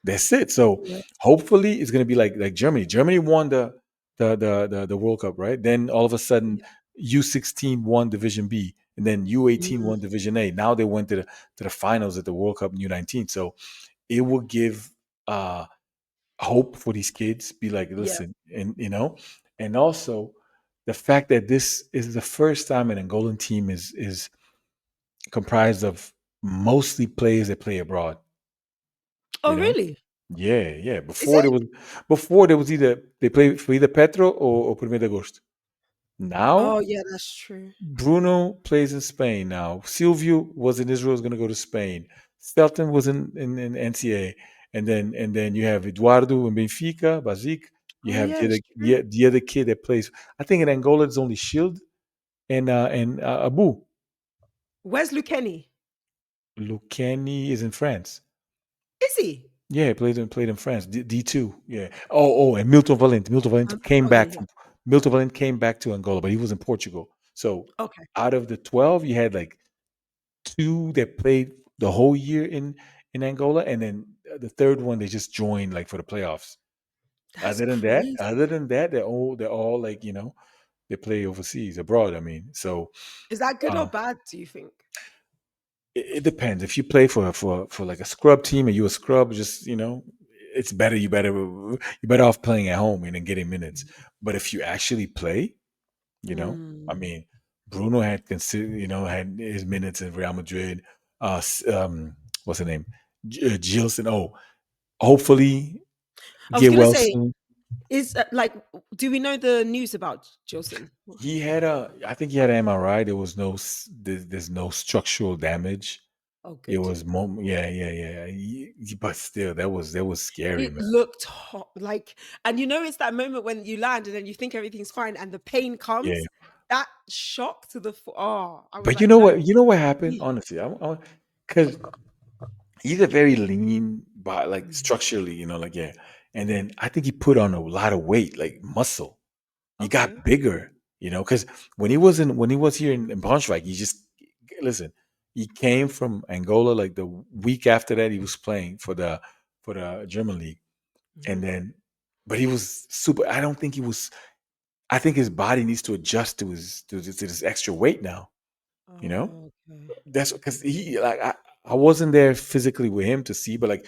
That's it. So
Yeah.
hopefully it's gonna be like Germany. Germany won the World Cup, right? Then all of a sudden U16 won Division B, and then U18
Mm.
won Division A. Now they went to the finals at the World Cup in U19. So it will give uh hope for these kids. Be like,
Yeah.
listen, and and also the fact that this is the first time an Angolan team is comprised of mostly players that play abroad.
Oh,
You know,
really?
yeah, yeah.
Is it?
Before there was either they play for either Petro or Primeiro de Agosto. Now
Oh, yeah, that's true.
Bruno plays in Spain now. Silvio was in Israel, is going to go to Spain. Stelton was in NCA, and then you have Eduardo in Benfica, Bazik. You
Oh,
have
yeah, it's true.
the other kid that plays. I think in Angola it's only Shield and Abu.
Where's Luceni?
Lucani is in France.
Is he?
Yeah, he played in France. D2. Yeah. Oh, and Milton Valente. Milton Valente came
Oh, yeah,
back
yeah.
from Milton Valente came back to Angola, but he was in Portugal. So
Okay.
out of the 12, you had like two that played the whole year in Angola, and then the third one they just joined like for the playoffs.
That's crazy.
Other than that, they're all like they play overseas abroad. I mean, so
Is that good or
um,
bad, do you think?
it depends. If you play for like a scrub team and you a scrub, just it's better. You better off playing at home and then getting minutes. But if you actually play, I
Mm.
mean, Bruno had had his minutes in Real Madrid. What's her name? Gilson. Oh, hopefully
I was
get
gonna
well
say,
soon.
is do we know the news about Jilson?
I think he had an MRI. There was there's no structural damage.
Oh,
It
good.
was yeah, yeah, yeah. But still, that was scary,
It
man.
looked hot, and it's that moment when you land and then you think everything's fine, and the pain
Yeah.
comes. That shock to the I was
But you
like,
know
that
what?
is
You know what happened?
deep.
Honestly, because he's a very lean, but like
Mhm.
structurally, like yeah. And then I think he put on a lot of weight, like muscle. He
Okay.
got bigger, because when he was here in Braunschweig, he just listen. He came from Angola like the week after that. He was playing for the German league, and
Mhm.
then, but he was super. I don't think he was. I think his body needs to adjust to this extra weight now. You know,
Oh, okay.
that's because he like I wasn't there physically with him to see, but like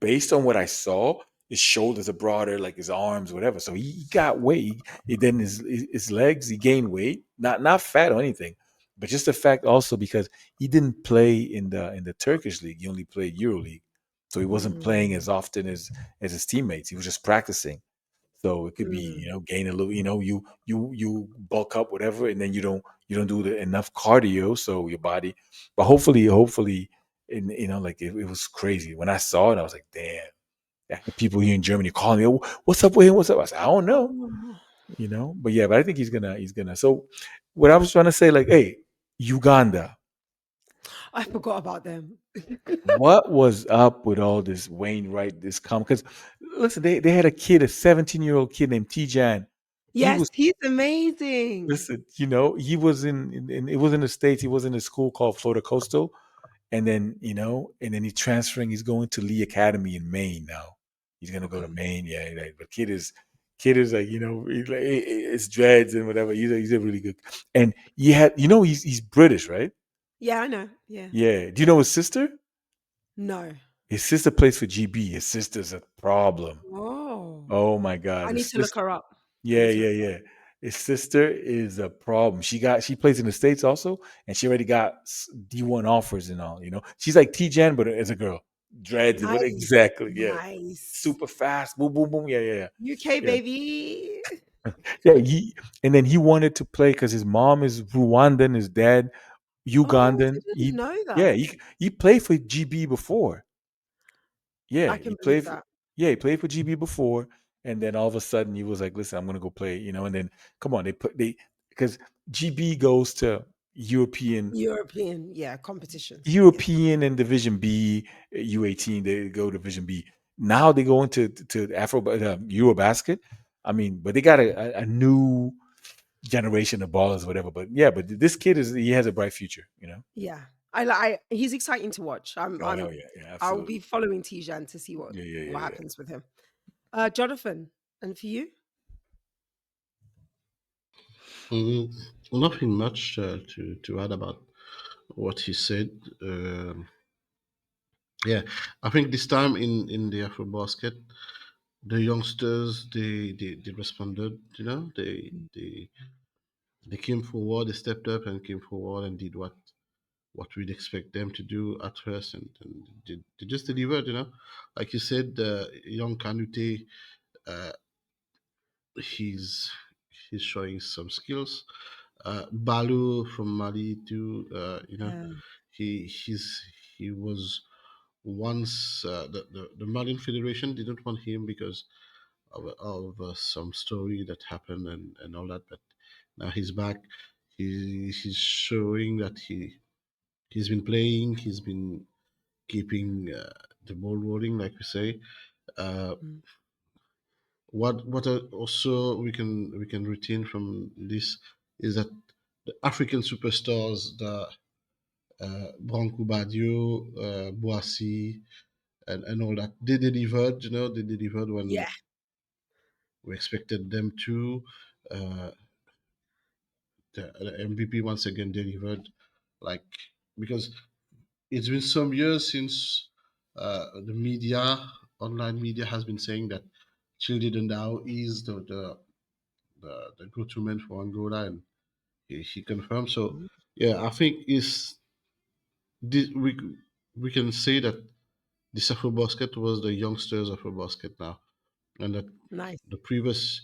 based on what I saw, his shoulders are broader, like his arms, whatever. So he got weight. Then his legs, he gained weight, not fat or anything, but just the fact also because he didn't play in the Turkish league. He only played Euro League, so he wasn't playing
Mm,
as often as his teammates. He was just practicing. So it could be,
mm.
gain a little, you bulk up, whatever, and then you don't do enough cardio, so your body. But hopefully, like it was crazy when I saw it. I was like, damn. I had people here in Germany calling me, "Oh, what's up with him? What's up?" I said, I don't know,
Oh,
but yeah, but I think he's gonna. So what I was trying to say, like, hey, Uganda,
I forgot about them.
what was up with all this Wainwright, this come? Because listen, they had a 17-year-old kid named Tijan. He
Yes,
was
he's amazing.
Listen, he was it was in the States. He was in a school called Florida Coastal, and then he's transferring. He's going to Lee Academy in Maine now. He's gonna go to
Okay.
Maine. Yeah, like, but kid is like he's like it's dreads and whatever. He's a really good. And he's British, right?
Yeah, I know. Yeah.
Yeah. Do you know his sister?
No.
His sister plays for GB. His sister's a problem.
Oh,
Oh my God,
I need
his
to look
sister.
her up. I
Yeah,
need to look
yeah,
her
yeah.
up.
His sister is a problem. She plays in the States also, and she already got D1 offers and all. She's like T-Jan, but as a girl, dreads. What
Nice.
exactly? Yeah,
Nice.
super fast. Boom, boom, boom. Yeah, yeah,
UK
yeah,
baby.
yeah. And then he wanted to play because his mom is Rwandan, his dad
Oh,
Ugandan.
I didn't
He
know
Yeah,
that.
he played for GB before. Yeah,
I can believe that.
he played for GB before, and then all of a sudden he was like, "Listen, I'm gonna go play," and then come on, because GB goes to European
European, yeah, competitions. Yeah.
European and Division B, U18, they go to Division B. Now they go into to Afro Eurobasket. I mean, but they got a new generation of ballers, whatever. But yeah, but this kid is he has a bright future, you know.
Yeah. I he's exciting to watch.
Oh hell yeah, yeah,
I'll be
absolutely.
following Tijan to see
Yeah, yeah,
what
yeah, yeah.
happens with him. Jonathan, and for you?
Mm, Nothing much to add about what he said. Um, yeah, I think this time in the AfroBasket, the youngsters they responded. They came forward, they stepped up and came forward and did what we'd expect them to do at first, and they just delivered. Like you said, young Kanute, uh, he's he's showing some skills. Balu from Mali too.
Yeah.
He's he was once the Malian Federation didn't want him because of some story that happened and all that, but now he's back. He's showing that he's been playing. He's been keeping the ball rolling, like we say. Uh,
Mm.
what also we can retain from this is that the African superstars, the Branco Badio, Boissy, and all that, they delivered. They delivered when
Yeah.
we expected them to. Uh, the MVP once again delivered, like because it's been some years since the media, online media, has been saying that Childe Dendao is the go-to man for Angola, and he confirmed. So
Mm.
yeah, I think is this, we can say that this AfroBasket was the youngsters AfroBasket now, and that
Nice.
the previous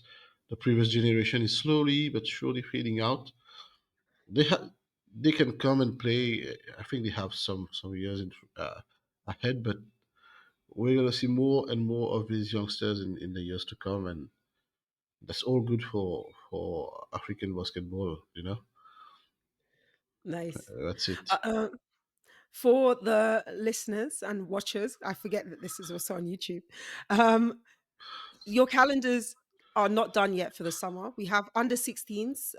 the previous generation is slowly but surely fading out. They can come and play. I think they have some years ahead, but we're gonna see more and more of these youngsters in the years to come, and that's all good for African basketball.
Nice.
That's it.
Uh, uh, for the listeners and watchers, I forget that this is also on YouTube. Um, your calendars are not done yet for the summer. We have under 16s,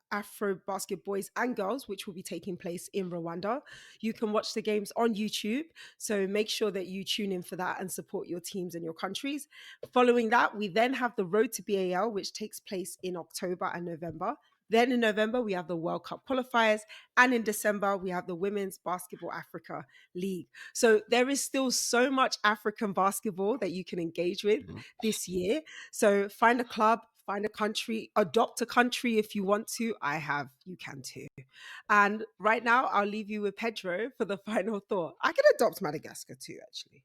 Afro Basket boys and girls, which will be taking place in Rwanda. You can watch the games on YouTube. So make sure that you tune in for that and support your teams and your countries. Following that, we then have the Road to BAL, which takes place in October and November. Then in November, we have the World Cup qualifiers. And in December, we have the Women's Basketball Africa League. So there is still so much African basketball that you can engage with
Mhm.
this year. So find a club, find a country, adopt a country if you want to. I have, you can too. And right now, I'll leave you with Pedro for the final thought. I could adopt Madagascar too, actually.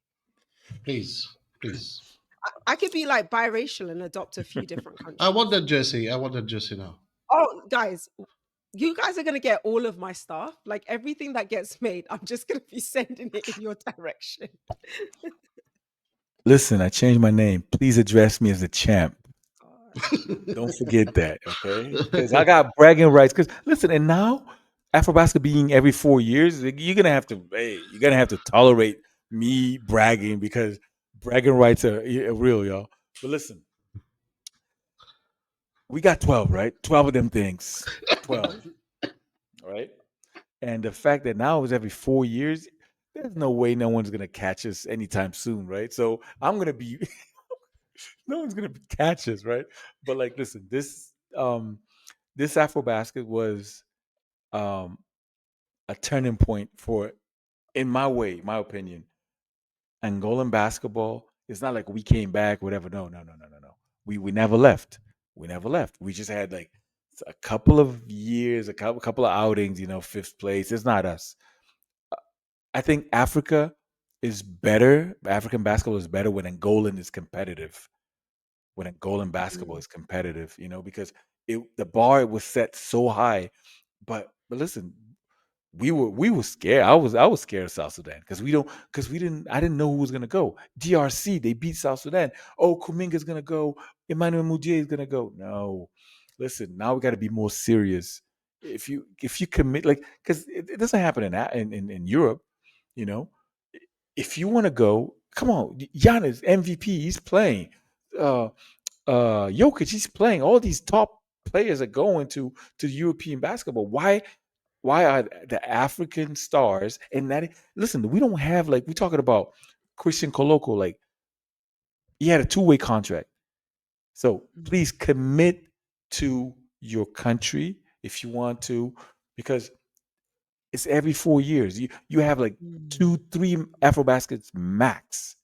Please, please.
I could be like biracial and adopt a few different
I want
countries.
that jersey. I want that jersey now.
Oh, guys, you guys are going to get all of my stuff. Like everything that gets made, I'm just going to be sending it in your direction.
Listen, I changed my name. Please address me as a champ.
God.
Don't forget that, okay? Because I got bragging rights. Because listen, and now AfroBasket being every 4 years, like, you're gonna have to, hey, you're gonna have to tolerate me bragging because bragging rights are real, y'all. But listen, we got 12, right? 12 of them things, 12, right? And the fact that now it's every 4 years, there's no way no one's gonna catch us anytime soon, right? So I'm gonna be, no one's gonna catch us, right? But like, listen, this AfroBasket was um, a turning point for, in my way, my opinion, Angolan basketball. It's not like we came back, whatever. No, no, no, no, no, no. We never left. We never left. We just had like a couple of years, a couple of outings. Fifth place. It's not us. I think Africa is better. African basketball is better when Angolan is competitive. When Angolan basketball
Mm,
is competitive, because the bar was set so high. But listen, we were scared. I was scared of South Sudan because we didn't I didn't know who was gonna go. DRC, they beat South Sudan. Oh, Kuminga's gonna go. Emmanuel Mudiay is gonna go. No, listen. Now we got to be more serious. If you commit, like, because it doesn't happen in Europe. You know, if you want to go, Come on, Giannis MVP, he's playing. Uh, Jokic, he's playing. All these top players are going to European basketball. Why are the African stars and that? Listen, we don't have like we talking about Christian Coloco. Like he had a two-way contract. So
Mm,
please commit to your country if you want to, because it's every 4 years. You have like
mm,
two, three AfroBaskets max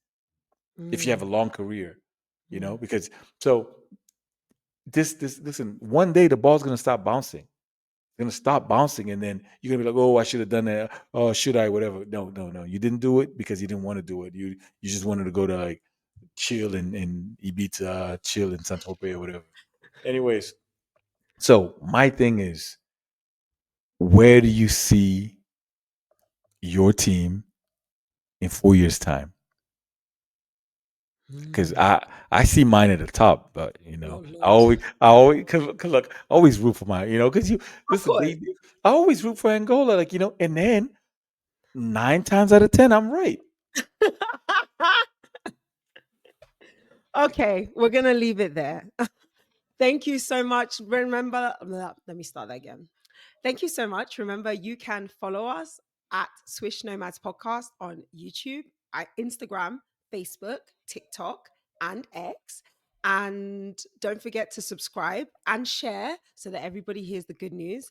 if you have a
mm,
long career,
mm.
because so this listen, one day the ball's gonna stop bouncing. It's gonna stop bouncing, and then you're gonna be like, oh, I should have done that. Oh, should I? Whatever. No, no, no. You didn't do it because you didn't want to do it. You just wanted to go to like chill in Ibiza, chill in Saint Tropez or whatever. Anyways, so my thing is, where do you see your team in 4 years' time? Because
Mm.
I see mine at the top, but
Oh
I
Lord.
always cause look, I always root for mine, because you
Of
listen,
course.
I always root for Angola, like and then 9 times out of 10, I'm right.
Okay, we're gonna leave it there. Thank you so much. Remember, let me start that again. Thank you so much. Remember, you can follow us at Swish Nomads Podcast on YouTube, Instagram, Facebook, TikTok, and X. And don't forget to subscribe and share so that everybody hears the good news.